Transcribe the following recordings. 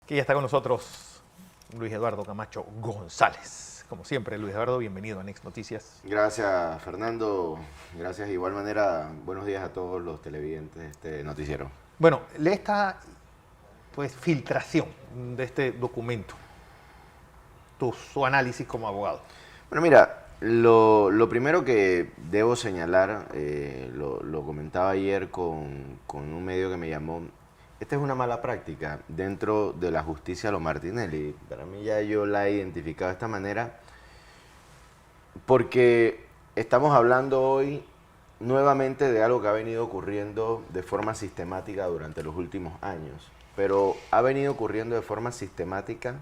Que ya está con nosotros Luis Eduardo Camacho González. Como siempre, Luis Eduardo, bienvenido a Next Noticias. Gracias, Fernando. Gracias de igual manera. Buenos días a todos los televidentes de este noticiero. Bueno, lee esta filtración de este documento, su análisis como abogado. Bueno, mira, lo primero que debo señalar, lo comentaba ayer con un medio que me llamó. Esta es una mala práctica dentro de la justicia a lo Martinelli. Para mí ya yo la he identificado de esta manera porque estamos hablando hoy nuevamente de algo que ha venido ocurriendo de forma sistemática durante los últimos años, pero ha venido ocurriendo de forma sistemática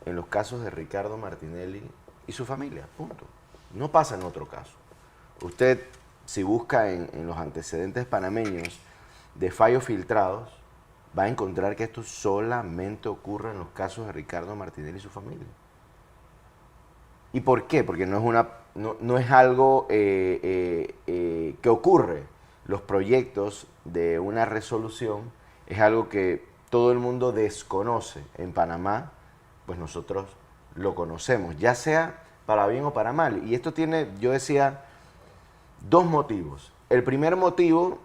en los casos de Ricardo Martinelli y su familia, punto. No pasa en otro caso. Usted, si busca en los antecedentes panameños de fallos filtrados, va a encontrar que esto solamente ocurre en los casos de Ricardo Martinelli y su familia. ¿Y por qué? Porque no es algo que ocurre. Los proyectos de una resolución es algo que todo el mundo desconoce. En Panamá, pues nosotros lo conocemos, ya sea para bien o para mal. Y esto tiene, yo decía, dos motivos. El primer motivo,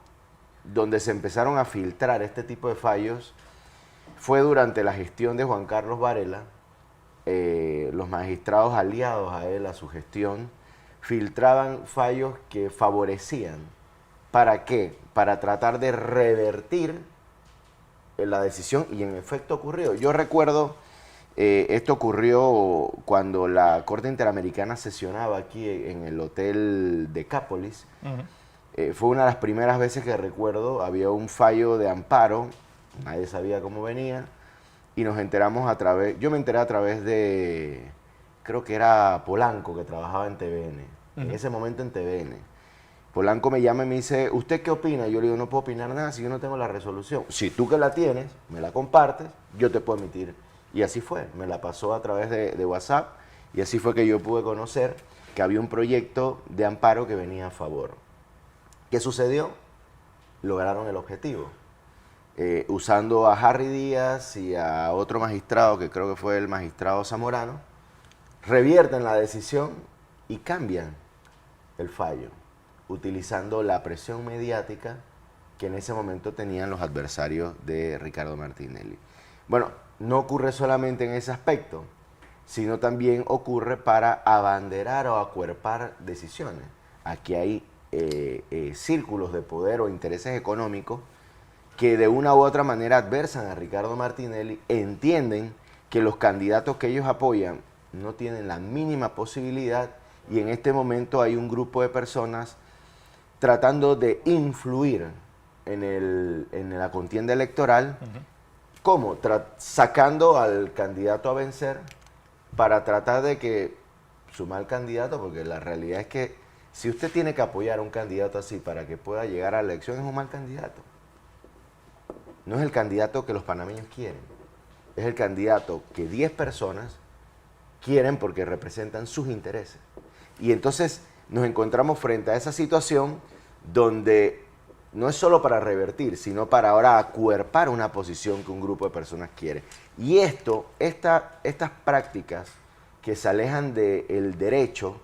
donde se empezaron a filtrar este tipo de fallos, fue durante la gestión de Juan Carlos Varela. Los magistrados aliados a él, a su gestión, filtraban fallos que favorecían. ¿Para qué? Para tratar de revertir la decisión, y en efecto ocurrió. Yo recuerdo, esto ocurrió cuando la Corte Interamericana sesionaba aquí en el Hotel Decápolis. Fue una de las primeras veces que recuerdo, había un fallo de amparo, nadie sabía cómo venía, y nos enteramos yo me enteré a través de, creo que era Polanco, que trabajaba en TVN, en ese momento en TVN. Polanco me llama y me dice, ¿usted qué opina? Yo le digo, no puedo opinar nada si yo no tengo la resolución. Si tú que la tienes, me la compartes, yo te puedo emitir. Y así fue, me la pasó a través de WhatsApp, y así fue que yo pude conocer que había un proyecto de amparo que venía a favor. ¿Qué sucedió? Lograron el objetivo. Usando a Harry Díaz y a otro magistrado, que creo que fue el magistrado Zamorano, revierten la decisión y cambian el fallo, utilizando la presión mediática que en ese momento tenían los adversarios de Ricardo Martinelli. Bueno, no ocurre solamente en ese aspecto, sino también ocurre para abanderar o acuerpar decisiones. Aquí hay círculos de poder o intereses económicos que de una u otra manera adversan a Ricardo Martinelli, entienden que los candidatos que ellos apoyan no tienen la mínima posibilidad, y en este momento hay un grupo de personas tratando de influir en la contienda electoral. ¿Cómo? Sacando al candidato a vencer para tratar de que su mal candidato, porque la realidad es que si usted tiene que apoyar a un candidato así para que pueda llegar a la elección, es un mal candidato. No es el candidato que los panameños quieren. Es el candidato que 10 personas quieren porque representan sus intereses. Y entonces nos encontramos frente a esa situación donde no es solo para revertir, sino para ahora acuerpar una posición que un grupo de personas quiere. Y estas prácticas que se alejan del derecho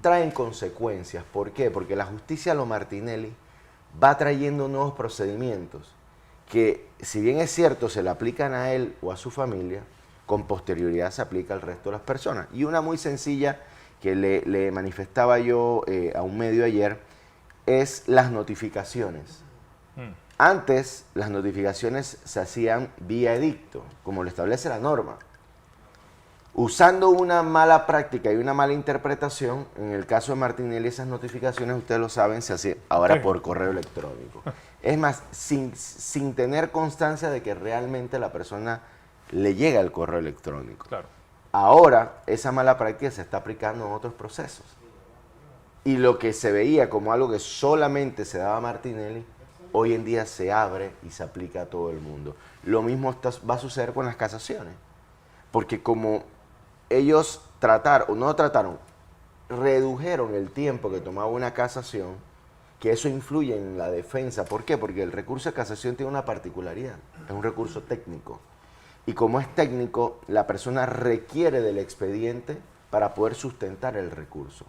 traen consecuencias. ¿Por qué? Porque la justicia a lo Martinelli va trayendo nuevos procedimientos que, si bien es cierto, se le aplican a él o a su familia, con posterioridad se aplica al resto de las personas. Y una muy sencilla que le manifestaba yo a un medio ayer es las notificaciones. Antes las notificaciones se hacían vía edicto, como lo establece la norma. Usando una mala práctica y una mala interpretación, en el caso de Martinelli, esas notificaciones, ustedes lo saben, se hacen ahora por correo electrónico. Es más, sin tener constancia de que realmente la persona le llega el correo electrónico. Claro. Ahora, esa mala práctica se está aplicando en otros procesos. Y lo que se veía como algo que solamente se daba a Martinelli, hoy en día se abre y se aplica a todo el mundo. Lo mismo va a suceder con las casaciones. Porque como ellos redujeron el tiempo que tomaba una casación, que eso influye en la defensa. ¿Por qué? Porque el recurso de casación tiene una particularidad, es un recurso técnico. y como es técnico, la persona requiere del expediente para poder sustentar el recurso.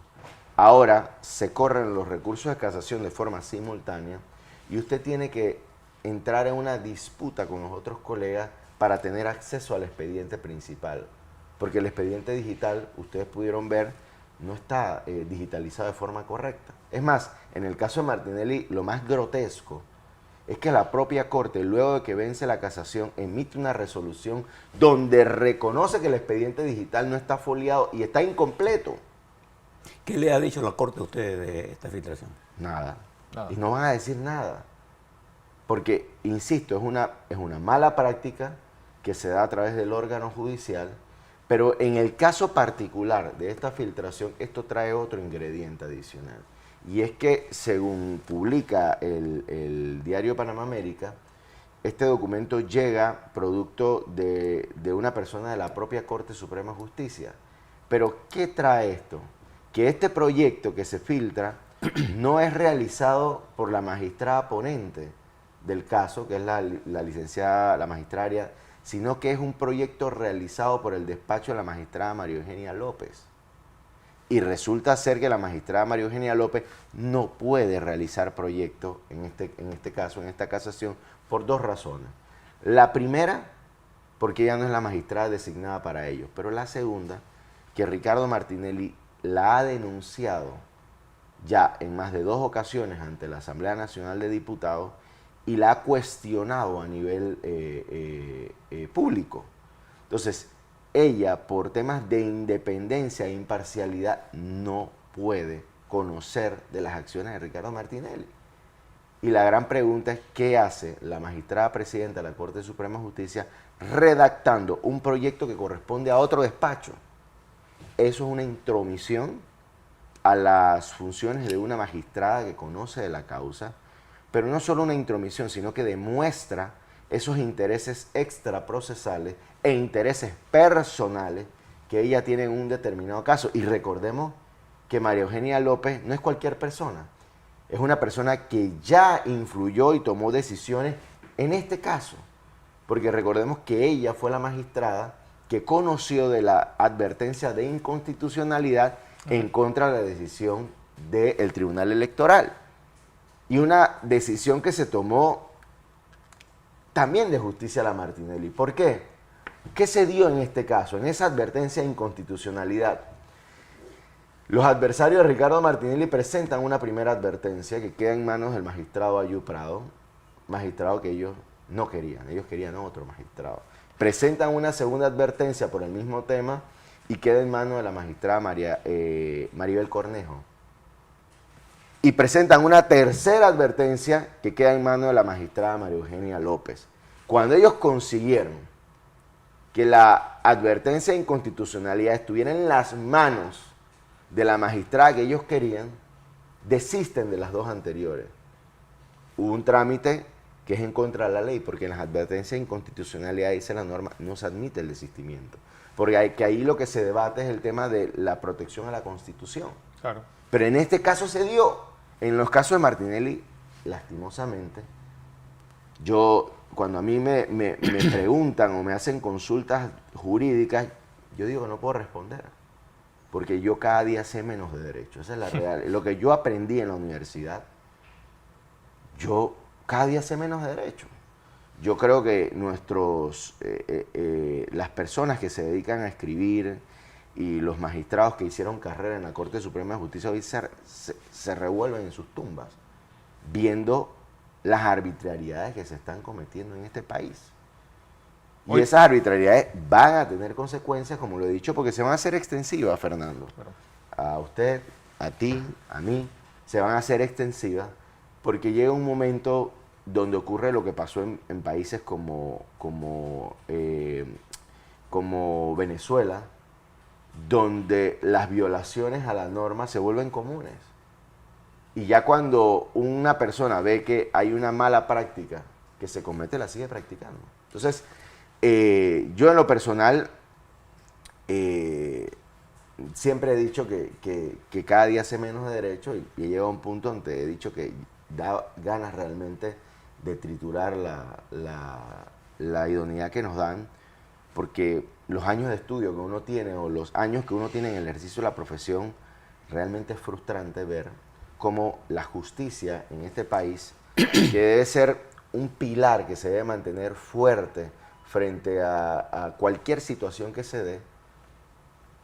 Ahora se corren los recursos de casación de forma simultánea y usted tiene que entrar en una disputa con los otros colegas para tener acceso al expediente principal. Porque el expediente digital, ustedes pudieron ver, no está digitalizado de forma correcta. Es más, en el caso de Martinelli, lo más grotesco es que la propia Corte, luego de que vence la casación, emite una resolución donde reconoce que el expediente digital no está foliado y está incompleto. ¿Qué le ha dicho la Corte a usted de esta filtración? Nada. Nada. Y no van a decir nada. Porque, insisto, es una mala práctica que se da a través del órgano judicial, pero en el caso particular de esta filtración, esto trae otro ingrediente adicional. Y es que, según publica el diario Panamá América, este documento llega producto de una persona de la propia Corte Suprema de Justicia. Pero, ¿qué trae esto? Que este proyecto que se filtra no es realizado por la magistrada ponente del caso, que es la licenciada, la magistrada, sino que es un proyecto realizado por el despacho de la magistrada María Eugenia López. Y resulta ser que la magistrada María Eugenia López no puede realizar proyectos en este caso, en esta casación, por dos razones. La primera, porque ella no es la magistrada designada para ello. Pero la segunda, que Ricardo Martinelli la ha denunciado ya en más de 2 ocasiones ante la Asamblea Nacional de Diputados y la ha cuestionado a nivel público. Entonces, ella, por temas de independencia e imparcialidad, no puede conocer de las acciones de Ricardo Martinelli. Y la gran pregunta es, ¿qué hace la magistrada presidenta de la Corte Suprema de Justicia redactando un proyecto que corresponde a otro despacho? Eso es una intromisión a las funciones de una magistrada que conoce de la causa, pero no solo una intromisión, sino que demuestra esos intereses extraprocesales e intereses personales que ella tiene en un determinado caso. Y recordemos que María Eugenia López no es cualquier persona, es una persona que ya influyó y tomó decisiones en este caso, porque recordemos que ella fue la magistrada que conoció de la advertencia de inconstitucionalidad en contra de la decisión del Tribunal Electoral. Y una decisión que se tomó también de justicia a la Martinelli. ¿Por qué? ¿Qué se dio en este caso, en esa advertencia de inconstitucionalidad? Los adversarios de Ricardo Martinelli presentan una primera advertencia que queda en manos del magistrado Ayú Prado, magistrado que ellos no querían, ellos querían otro magistrado. Presentan una segunda advertencia por el mismo tema y queda en manos de la magistrada Maribel Cornejo. Y presentan una tercera advertencia que queda en manos de la magistrada María Eugenia López. Cuando ellos consiguieron que la advertencia de inconstitucionalidad estuviera en las manos de la magistrada que ellos querían, desisten de las dos anteriores. Hubo un trámite que es en contra de la ley, porque en las advertencias de inconstitucionalidad dice la norma, no se admite el desistimiento. Porque ahí lo que se debate es el tema de la protección a la Constitución. Claro. Pero en este caso se dio. En los casos de Martinelli, lastimosamente, cuando a mí me preguntan o me hacen consultas jurídicas, yo digo que no puedo responder. Porque yo cada día sé menos de derecho. Esa es la real. Lo que yo aprendí en la universidad, yo cada día sé menos de derecho. Yo creo que las personas que se dedican a escribir y los magistrados que hicieron carrera en la Corte Suprema de Justicia hoy se revuelven en sus tumbas viendo las arbitrariedades que se están cometiendo en este país. Y Hoy, esas arbitrariedades van a tener consecuencias, como lo he dicho, porque se van a hacer extensivas, Fernando. Claro. A usted, a ti, a mí, se van a hacer extensivas porque llega un momento donde ocurre lo que pasó en países como Venezuela, donde las violaciones a la norma se vuelven comunes. Y ya cuando una persona ve que hay una mala práctica que se comete, la sigue practicando. Entonces, yo en lo personal siempre he dicho que cada día sé menos de derecho y he llegado a un punto donde he dicho que da ganas realmente de triturar la idoneidad que nos dan, porque los años de estudio que uno tiene o los años que uno tiene en el ejercicio de la profesión, realmente es frustrante ver cómo la justicia en este país, que debe ser un pilar que se debe mantener fuerte frente a cualquier situación que se dé,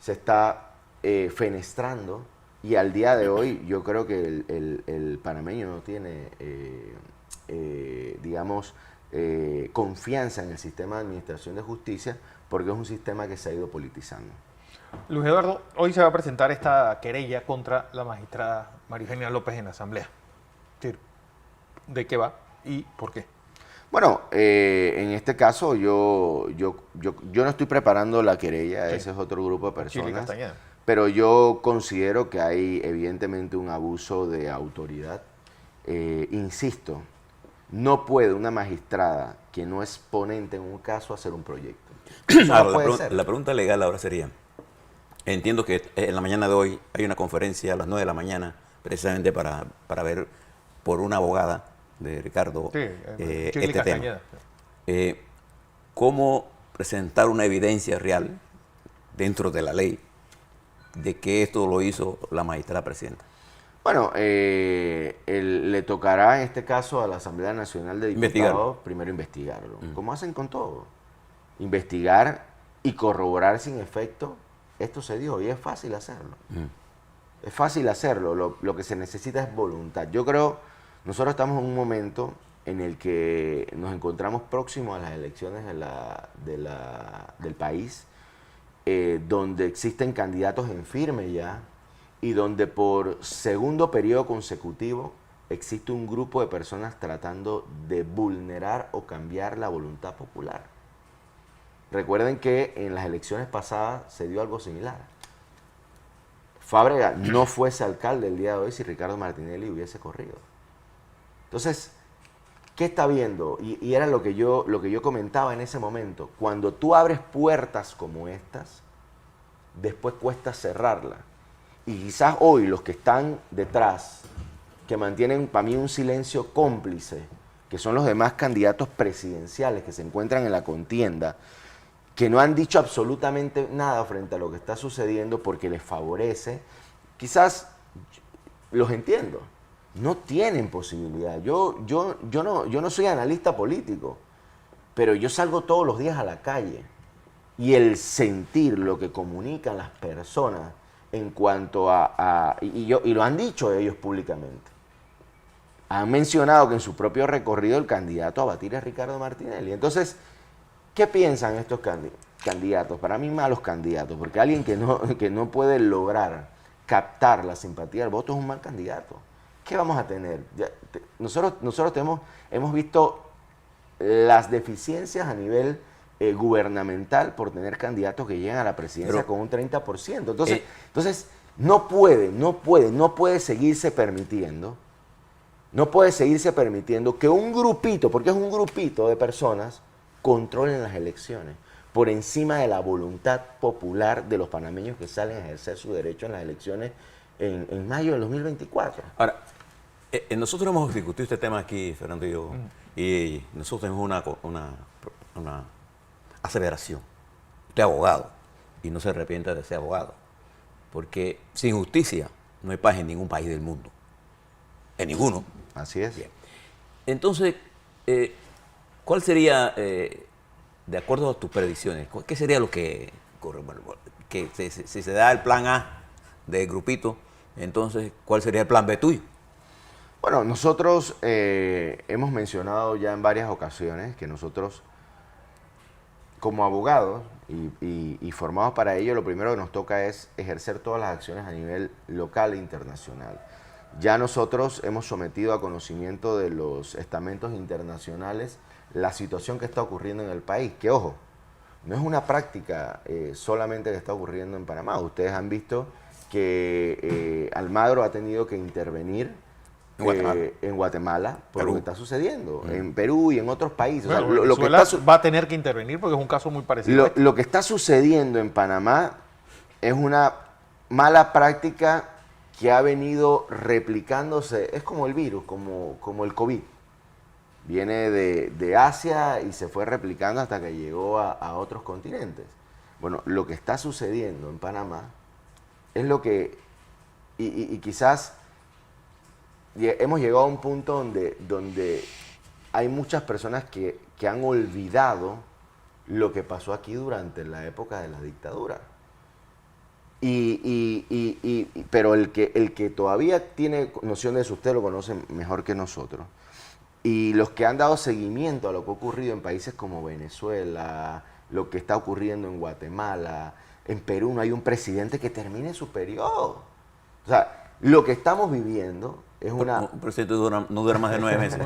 se está fenestrando, y al día de hoy yo creo que el panameño no tiene, digamos, confianza en el sistema de administración de justicia, porque es un sistema que se ha ido politizando. Luis Eduardo, hoy se va a presentar esta querella contra la magistrada María Eugenia López en la Asamblea. ¿De qué va y por qué? Bueno, en este caso yo no estoy preparando la querella, Sí. ese es otro grupo de Chile y personas, Castañeda. pero yo considero que hay evidentemente un abuso de autoridad. Insisto, no puede una magistrada que no es ponente en un caso hacer un proyecto. Eso Ahora, no puede ser. la pregunta legal ahora sería, entiendo que en la mañana de hoy hay una conferencia a las 9 de la mañana, precisamente para ver por una abogada de Ricardo Sí, Chile y este tema. Castañeda. ¿Cómo presentar una evidencia real dentro de la ley de que esto lo hizo la magistrada presidenta? Bueno, le tocará en este caso a la Asamblea Nacional de Diputados Investigarlo. primero investigarlo, como hacen con todo. Investigar y corroborar sin efecto, esto se dio y es fácil hacerlo. Es fácil hacerlo, lo que se necesita es voluntad. Yo creo, nosotros estamos en un momento en el que nos encontramos próximos a las elecciones del país, donde existen candidatos en firme ya, y donde por segundo periodo consecutivo existe un grupo de personas tratando de vulnerar o cambiar la voluntad popular. Recuerden que en las elecciones pasadas se dio algo similar. Fábrega no fuese alcalde el día de hoy si Ricardo Martinelli hubiese corrido. Entonces, ¿qué está viendo? Y era lo que yo comentaba en ese momento. Cuando tú abres puertas como estas, después cuesta cerrarla. Y quizás hoy los que están detrás, que mantienen para mí un silencio cómplice, que son los demás candidatos presidenciales que se encuentran en la contienda, que no han dicho absolutamente nada frente a lo que está sucediendo porque les favorece, quizás los entiendo, no tienen posibilidad. Yo no soy analista político, pero yo salgo todos los días a la calle y el sentir lo que comunican las personas en cuanto y lo han dicho ellos públicamente. Han mencionado que en su propio recorrido el candidato a batir es Ricardo Martinelli. Entonces, ¿qué piensan estos candidatos? Para mí malos candidatos, porque alguien que no puede lograr captar la simpatía del voto es un mal candidato. ¿Qué vamos a tener? Nosotros hemos visto las deficiencias a nivel gubernamental por tener candidatos que llegan a la presidencia con un 30%. Entonces no puede seguirse permitiendo. No puede seguirse permitiendo que un grupito, porque es un grupito de personas, controlen las elecciones por encima de la voluntad popular de los panameños que salen a ejercer su derecho en las elecciones en mayo del 2024. Ahora, nosotros hemos discutido este tema aquí, Fernando y yo, y nosotros tenemos una aseveración. Usted es abogado y no se arrepienta de ser abogado, porque sin justicia no hay paz en ningún país del mundo, en ninguno. Así es. Bien. Entonces, ¿cuál sería, de acuerdo a tus predicciones, qué sería lo que ocurre? Bueno, que si se da el plan A del grupito, entonces, ¿cuál sería el plan B tuyo? Bueno, nosotros hemos mencionado ya en varias ocasiones que nosotros, como abogados y formados para ello, lo primero que nos toca es ejercer todas las acciones a nivel local e internacional. Ya nosotros hemos sometido a conocimiento de los estamentos internacionales la situación que está ocurriendo en el país, que ojo, no es una práctica solamente que está ocurriendo en Panamá. Ustedes han visto que Almagro ha tenido que intervenir en Guatemala por Perú. lo que está sucediendo, en Perú y en otros países. Bueno, O sea, lo que Venezuela está va a tener que intervenir porque es un caso muy parecido. lo que está sucediendo en Panamá es una mala práctica que ha venido replicándose, es como el virus, como el COVID. viene de Asia y se fue replicando hasta que llegó a otros continentes. Bueno, lo que está sucediendo en Panamá es lo que, y quizás hemos llegado a un punto donde hay muchas personas que han olvidado lo que pasó aquí durante la época de la dictadura. Pero el que todavía tiene noción de eso, usted lo conoce mejor que nosotros. Y los que han dado seguimiento a lo que ha ocurrido en países como Venezuela, lo que está ocurriendo en Guatemala, en Perú no hay un presidente que termine su periodo. O sea, lo que estamos viviendo es una... Un presidente no dura más de 9 meses.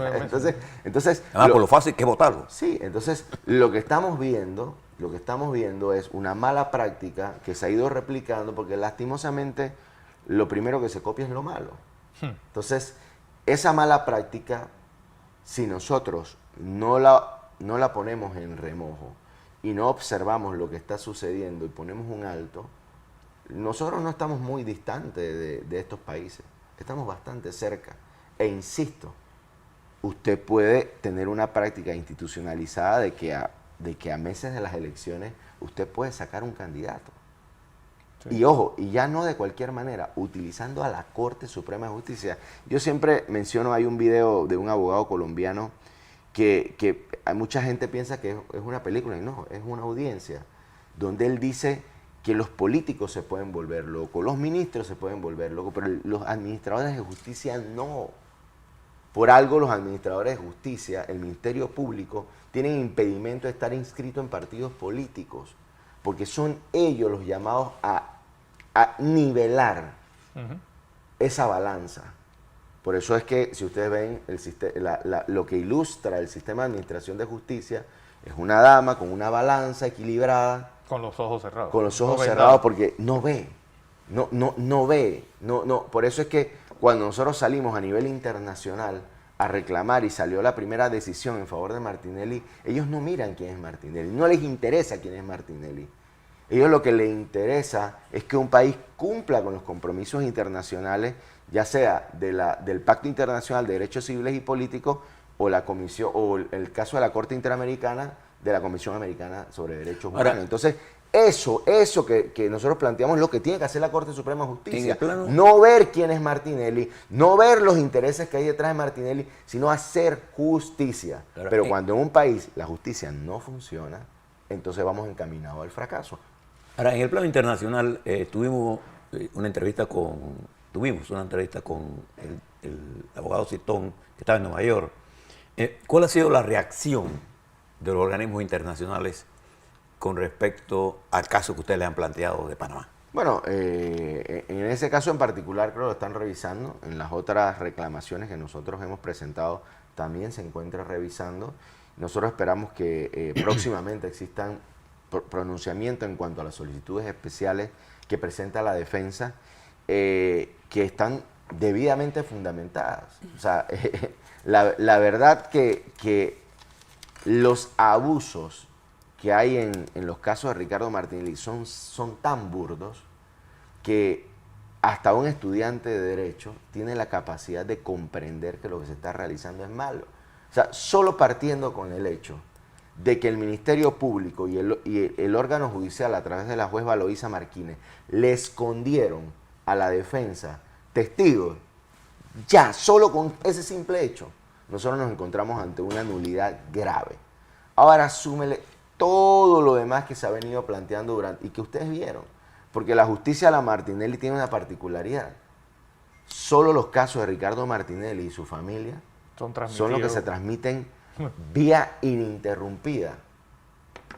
entonces Además, por lo fácil que es votarlo. Sí, entonces lo que estamos viendo es una mala práctica que se ha ido replicando porque lastimosamente lo primero que se copia es lo malo. Entonces, esa mala práctica, si nosotros no la ponemos en remojo y no observamos lo que está sucediendo y ponemos un alto, nosotros no estamos muy distantes de estos países, estamos bastante cerca. E insisto, usted puede tener una práctica institucionalizada de que a meses de las elecciones usted puede sacar un candidato. Sí. Y ojo, y ya no de cualquier manera, utilizando a la Corte Suprema de Justicia. Yo siempre menciono, hay un video de un abogado colombiano que mucha gente piensa que es una película, y no, es una audiencia, donde él dice que los políticos se pueden volver locos, los ministros se pueden volver locos, pero los administradores de justicia no. Por algo los administradores de justicia, el Ministerio Público, tienen impedimento de estar inscritos en partidos políticos, porque son ellos los llamados a nivelar esa balanza. Por eso es que, si ustedes ven lo que ilustra el sistema de administración de justicia, es una dama con una balanza equilibrada. Con los ojos cerrados. Con los ojos cerrados porque no ve. No ve. Por eso es que cuando nosotros salimos a nivel internacional a reclamar y salió la primera decisión en favor de Martinelli, ellos no miran quién es Martinelli, no les interesa quién es Martinelli. Ellos lo que les interesa es que un país cumpla con los compromisos internacionales, ya sea del Pacto Internacional de Derechos Civiles y Políticos o la comisión, o el caso de la Corte Interamericana de la Comisión Americana sobre Derechos Humanos. Ahora, entonces, eso que nosotros planteamos es lo que tiene que hacer la Corte Suprema de Justicia. No ver quién es Martinelli, no ver los intereses que hay detrás de Martinelli, sino hacer justicia. Pero cuando en un país la justicia no funciona, entonces vamos encaminados al fracaso. Ahora, en el plano internacional tuvimos una entrevista con el abogado Citón, que estaba en Nueva York. ¿Cuál ha sido la reacción de los organismos internacionales con respecto al caso que ustedes le han planteado de Panamá? Bueno, en ese caso en particular creo que lo están revisando. En las otras reclamaciones que nosotros hemos presentado también se encuentra revisando. Nosotros esperamos que próximamente existan pronunciamientos en cuanto a las solicitudes especiales que presenta la defensa, que están debidamente fundamentadas. O sea, la verdad que los abusos que hay en los casos de Ricardo Martinelli son tan burdos que hasta un estudiante de Derecho tiene la capacidad de comprender que lo que se está realizando es malo. O sea, solo partiendo con el hecho de que el Ministerio Público y el órgano judicial, a través de la juez Valoisa Martínez, le escondieron a la defensa testigos, ya, solo con ese simple hecho, nosotros nos encontramos ante una nulidad grave. Ahora súmele todo lo demás que se ha venido planteando durante, y que ustedes vieron, porque la justicia a la Martinelli tiene una particularidad. Solo los casos de Ricardo Martinelli y su familia son los que se transmiten vía ininterrumpida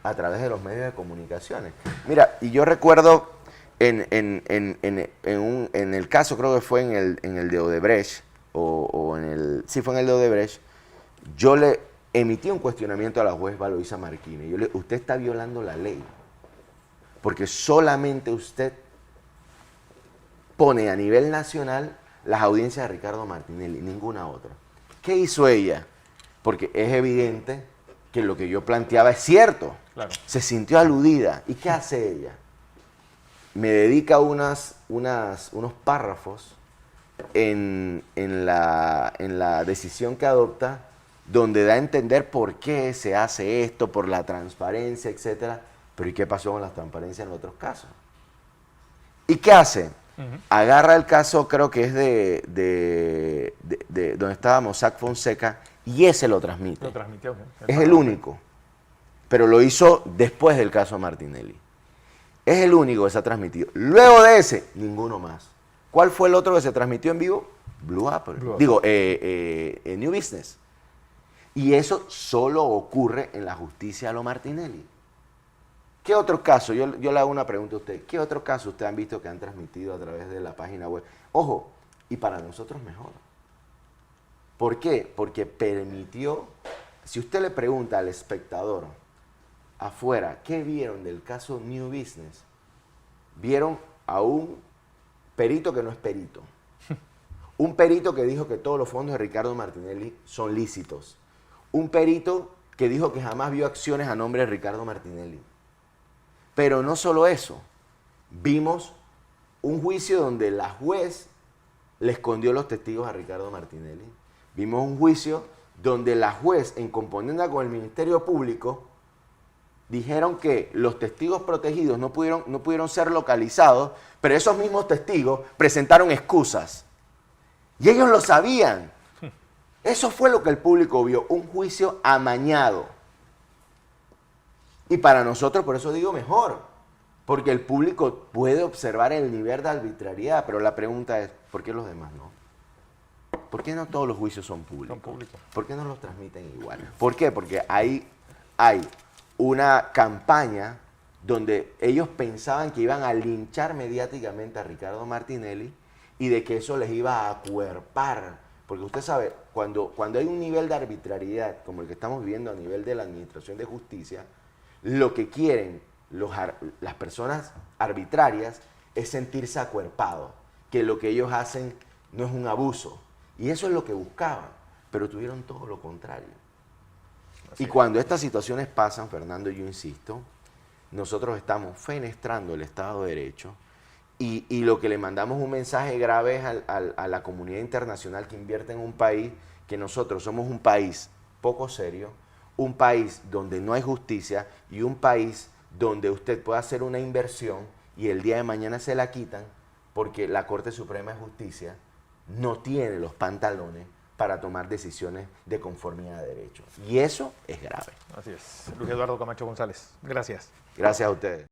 a través de los medios de comunicaciones. Mira, y yo recuerdo en el caso, creo que fue en el de Odebrecht, sí fue en el de Odebrecht, yo le emití un cuestionamiento a la juez Valoisa Martínez. Usted está violando la ley, porque solamente usted pone a nivel nacional las audiencias de Ricardo Martinelli, ninguna otra. ¿Qué hizo ella? Porque es evidente que lo que yo planteaba es cierto. Claro. Se sintió aludida. ¿Y qué hace ella? Me dedica unos párrafos en la decisión que adopta donde da a entender por qué se hace esto, por la transparencia, etcétera. Pero ¿y qué pasó con la transparencia en otros casos? ¿Y qué hace? Agarra el caso, creo que es de donde estaba Mossack Fonseca, y ese lo transmite. Lo transmitió. Es el único. Pero lo hizo después del caso Martinelli. Es el único que se ha transmitido. Luego de ese, ninguno más. ¿Cuál fue el otro que se transmitió en vivo? Blue Apple. Digo, New Business. Y eso solo ocurre en la justicia a lo Martinelli. ¿Qué otro caso? Yo le hago una pregunta a usted. ¿Qué otro caso ustedes han visto que han transmitido a través de la página web? Ojo, y para nosotros mejor. ¿Por qué? Porque permitió, si usted le pregunta al espectador afuera, ¿qué vieron del caso New Business? Vieron a un perito que no es perito. Un perito que dijo que todos los fondos de Ricardo Martinelli son lícitos. Un perito que dijo que jamás vio acciones a nombre de Ricardo Martinelli. Pero no solo eso, vimos un juicio donde la juez le escondió los testigos a Ricardo Martinelli. Vimos un juicio donde la juez, en componenda con el Ministerio Público, dijeron que los testigos protegidos no pudieron ser localizados, pero esos mismos testigos presentaron excusas. Y ellos lo sabían. Eso fue lo que el público vio, un juicio amañado. Y para nosotros, por eso digo mejor, porque el público puede observar el nivel de arbitrariedad, pero la pregunta es, ¿por qué los demás no? ¿Por qué no todos los juicios son públicos? ¿Por qué no los transmiten igual? ¿Por qué? Porque hay una campaña donde ellos pensaban que iban a linchar mediáticamente a Ricardo Martinelli y de que eso les iba a acuerpar. Porque usted sabe, cuando hay un nivel de arbitrariedad como el que estamos viviendo a nivel de la Administración de Justicia, lo que quieren las personas arbitrarias es sentirse acuerpados, que lo que ellos hacen no es un abuso. Y eso es lo que buscaban, pero tuvieron todo lo contrario. Y cuando estas situaciones pasan, Fernando, yo insisto, nosotros estamos fenestrando el Estado de Derecho y lo que le mandamos un mensaje grave es a la comunidad internacional que invierte en un país, que nosotros somos un país poco serio, un país donde no hay justicia y un país donde usted puede hacer una inversión y el día de mañana se la quitan porque la Corte Suprema de Justicia no tiene los pantalones para tomar decisiones de conformidad de derecho. Y eso es grave. Así es. Luis Eduardo Camacho González, gracias. Gracias a ustedes.